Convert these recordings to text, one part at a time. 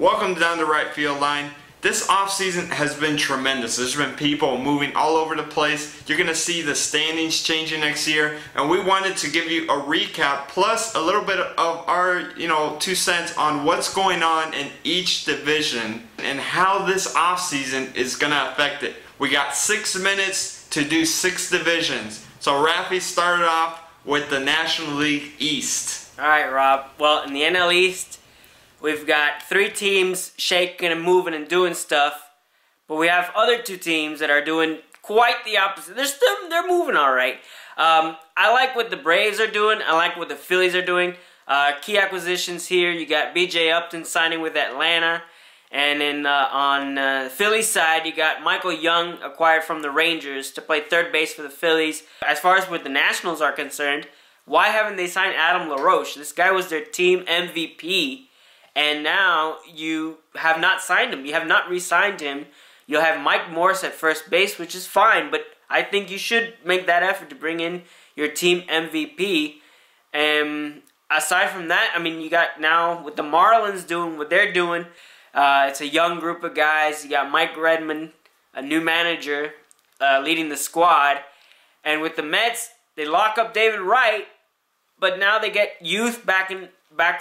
Welcome down the right field line. This offseason has been tremendous. There's been people moving all over the place. You're going to see the standings changing next year, and we wanted to give you a recap plus a little bit of our 2 cents on what's going on in each division and how this offseason is going to affect it. We got 6 minutes to do 6 divisions. So Rafi started off with the National League East. Alright, Rob. Well, in the NL East, we've got 3 teams shaking and moving and doing stuff, but we have other 2 teams that are doing quite the opposite. They're moving all right. I like what the Braves are doing. I like what the Phillies are doing. Key acquisitions here. You got B.J. Upton signing with Atlanta, and then on the Phillies side, you got Michael Young acquired from the Rangers to play third base for the Phillies. As far as what the Nationals are concerned, why haven't they signed Adam LaRoche? This guy was their team MVP. And now you have not signed him. You have not re-signed him. You'll have Mike Morse at first base, which is fine. But I think you should make that effort to bring in your team MVP. And aside from that, I mean, you got now with the Marlins doing what they're doing. It's a young group of guys. You got Mike Redmond, a new manager, leading the squad. And with the Mets, they lock up David Wright. But now they get youth back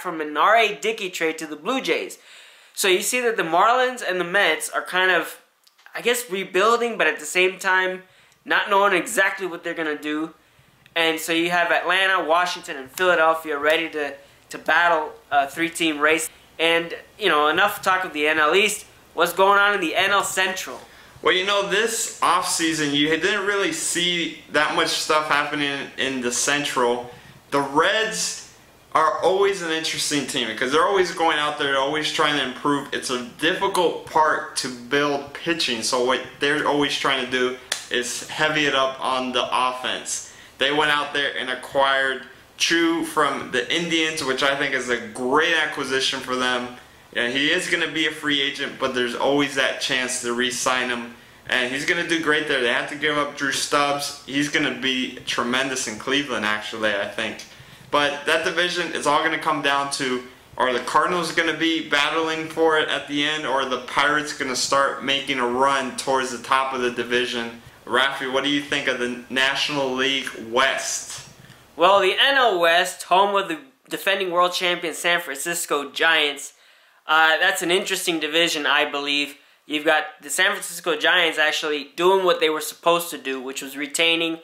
from an R.A. Dickey trade to the Blue Jays. So you see that the Marlins and the Mets are kind of, I guess, rebuilding, but at the same time not knowing exactly what they're going to do. And so you have Atlanta, Washington, and Philadelphia ready to battle a 3-team race. And, enough talk of the NL East. What's going on in the NL Central? Well, this offseason, you didn't really see that much stuff happening in the Central. The Reds are always an interesting team because they're always going out there, always trying to improve. It's a difficult part to build pitching, so what they're always trying to do is heavy it up on the offense. They went out there and acquired Chu from the Indians, which I think is a great acquisition for them. He is going to be a free agent, but there's always that chance to re-sign him, and he's going to do great there. They have to give up Drew Stubbs. He's going to be tremendous in Cleveland, actually, I think. But that division is all going to come down to, are the Cardinals going to be battling for it at the end, or are the Pirates going to start making a run towards the top of the division? Rafi, what do you think of the National League West? Well, the NL West, home of the defending world champion San Francisco Giants, that's an interesting division, I believe. You've got the San Francisco Giants actually doing what they were supposed to do, which was retaining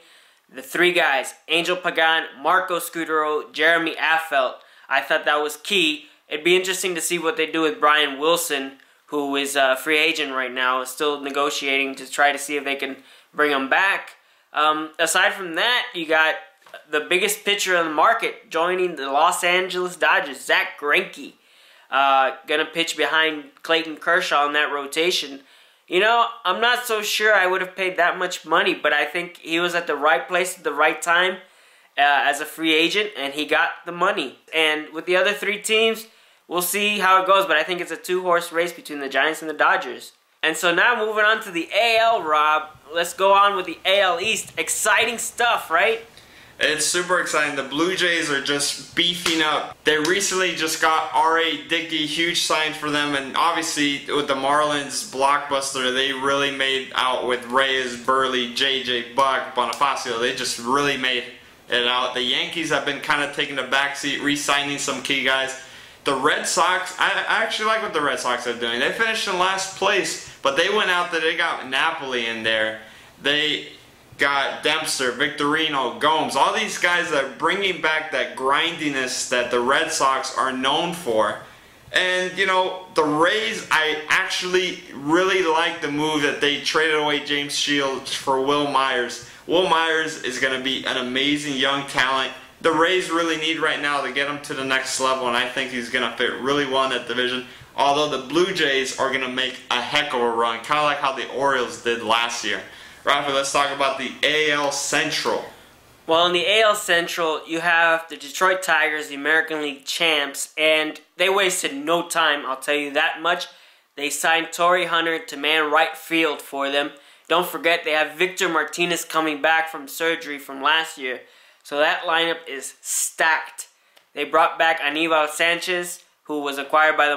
the 3 guys, Angel Pagan, Marco Scudero, Jeremy Affeldt. I thought that was key. It'd be interesting to see what they do with Brian Wilson, who is a free agent right now, still negotiating to try to see if they can bring him back. Aside from that, you got the biggest pitcher on the market joining the Los Angeles Dodgers, Zach Greinke. Gonna pitch behind Clayton Kershaw in that rotation. I'm not so sure I would have paid that much money, but I think he was at the right place at the right time as a free agent, and he got the money. And with the other 3 teams, we'll see how it goes, but I think it's a 2-horse race between the Giants and the Dodgers. And so now moving on to the AL, Rob. Let's go on with the AL East. Exciting stuff, right? It's super exciting. The Blue Jays are just beefing up. They recently just got R.A. Dickey, huge sign for them, and obviously with the Marlins blockbuster, they really made out with Reyes, Burley, J.J. Buck, Bonifacio. They just really made it out. The Yankees have been kind of taking the backseat, re-signing some key guys. The Red Sox, I actually like what the Red Sox are doing. They finished in last place, but they went out there, they got Napoli in there. They got Dempster, Victorino, Gomes, all these guys that are bringing back that grindiness that the Red Sox are known for. And, the Rays, I actually really like the move that they traded away James Shields for Will Myers. Will Myers is going to be an amazing young talent. The Rays really need right now to get him to the next level, and I think he's going to fit really well in that division. Although the Blue Jays are going to make a heck of a run, kind of like how the Orioles did last year. Rafa, let's talk about the AL Central. Well, in the AL Central, you have the Detroit Tigers, the American League champs, and they wasted no time, I'll tell you that much. They signed Torrey Hunter to man right field for them. Don't forget, they have Victor Martinez coming back from surgery from last year. So that lineup is stacked. They brought back Aníbal Sánchez, who was acquired by the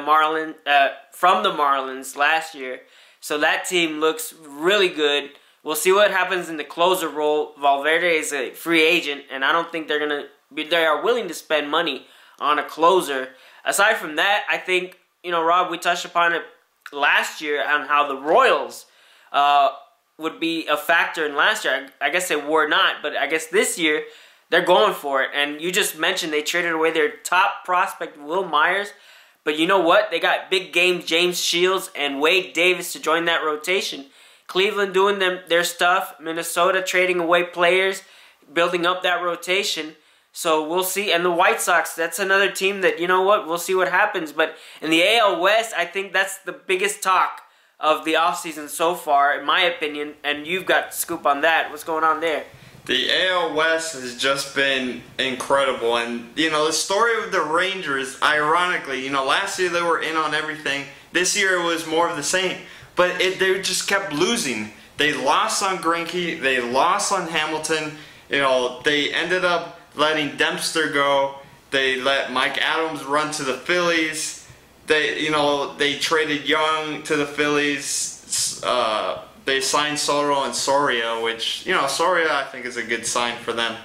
from the Marlins last year. So that team looks really good. We'll see what happens in the closer role. Valverde is a free agent, and I don't think they are willing to spend money on a closer. Aside from that, I think, Rob, we touched upon it last year on how the Royals would be a factor in last year. I guess they were not, but I guess this year they're going for it. And you just mentioned they traded away their top prospect, Will Myers. But you know what? They got big game James Shields and Wade Davis to join that rotation. Cleveland doing their stuff. Minnesota trading away players, building up that rotation. So we'll see. And the White Sox, that's another team that, we'll see what happens. But in the AL West, I think that's the biggest talk of the offseason so far, in my opinion. And you've got scoop on that. What's going on there? The AL West has just been incredible. And, the story of the Rangers, ironically, last year they were in on everything. This year it was more of the same. But they just kept losing. They lost on Greinke. They lost on Hamilton. They ended up letting Dempster go. They let Mike Adams run to the Phillies. They traded Young to the Phillies. They signed Soto and Soria, which, Soria I think is a good sign for them.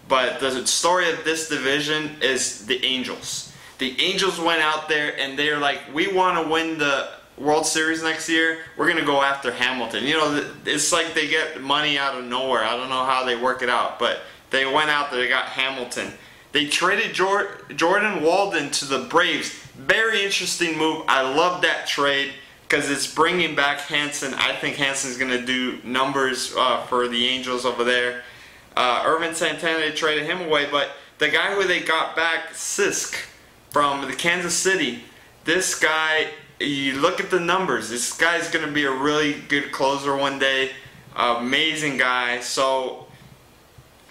But the story of this division is the Angels. The Angels went out there and they're like, we want to win the World Series next year. We're going to go after Hamilton. It's like they get money out of nowhere. I don't know how they work it out, but they went out there, they got Hamilton. They traded Jordan Walden to the Braves. Very interesting move. I love that trade because it's bringing back Hanson. I think Hanson's going to do numbers for the Angels over there. Irvin Santana, they traded him away, but the guy who they got back, Sisk, from the Kansas City, this guy, you look at the numbers, this guy's going to be a really good closer one day. Amazing guy. So,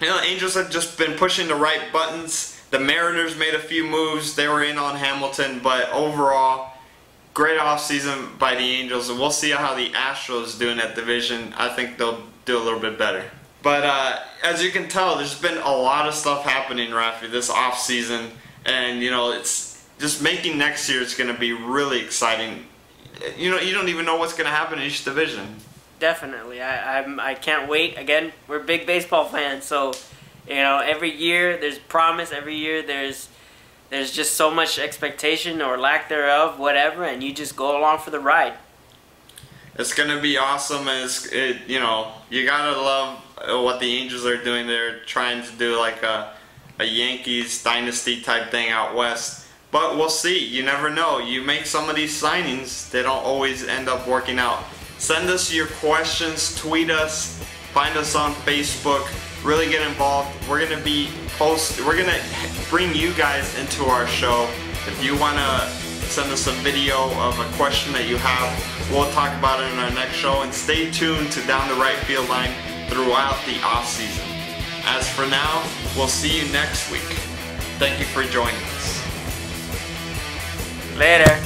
Angels have just been pushing the right buttons. The Mariners made a few moves. They were in on Hamilton, but overall, great offseason by the Angels. And we'll see how the Astros do in that division. I think they'll do a little bit better. But as you can tell, there's been a lot of stuff happening, Rafi, this offseason. And, it's just making next year is going to be really exciting. You don't even know what's going to happen in each division. Definitely. I can't wait. Again, we're big baseball fans, so every year there's promise. Every year there's just so much expectation or lack thereof, whatever, and you just go along for the ride. It's gonna be awesome, and you gotta love what the Angels are doing. They're trying to do like a Yankees dynasty type thing out west. But we'll see. You never know. You make some of these signings, they don't always end up working out. Send us your questions, tweet us, find us on Facebook, really get involved. We're gonna bring you guys into our show. If you wanna send us a video of a question that you have, we'll talk about it in our next show. And stay tuned to Down the Right Field Line throughout the off season. As for now, we'll see you next week. Thank you for joining us. Later.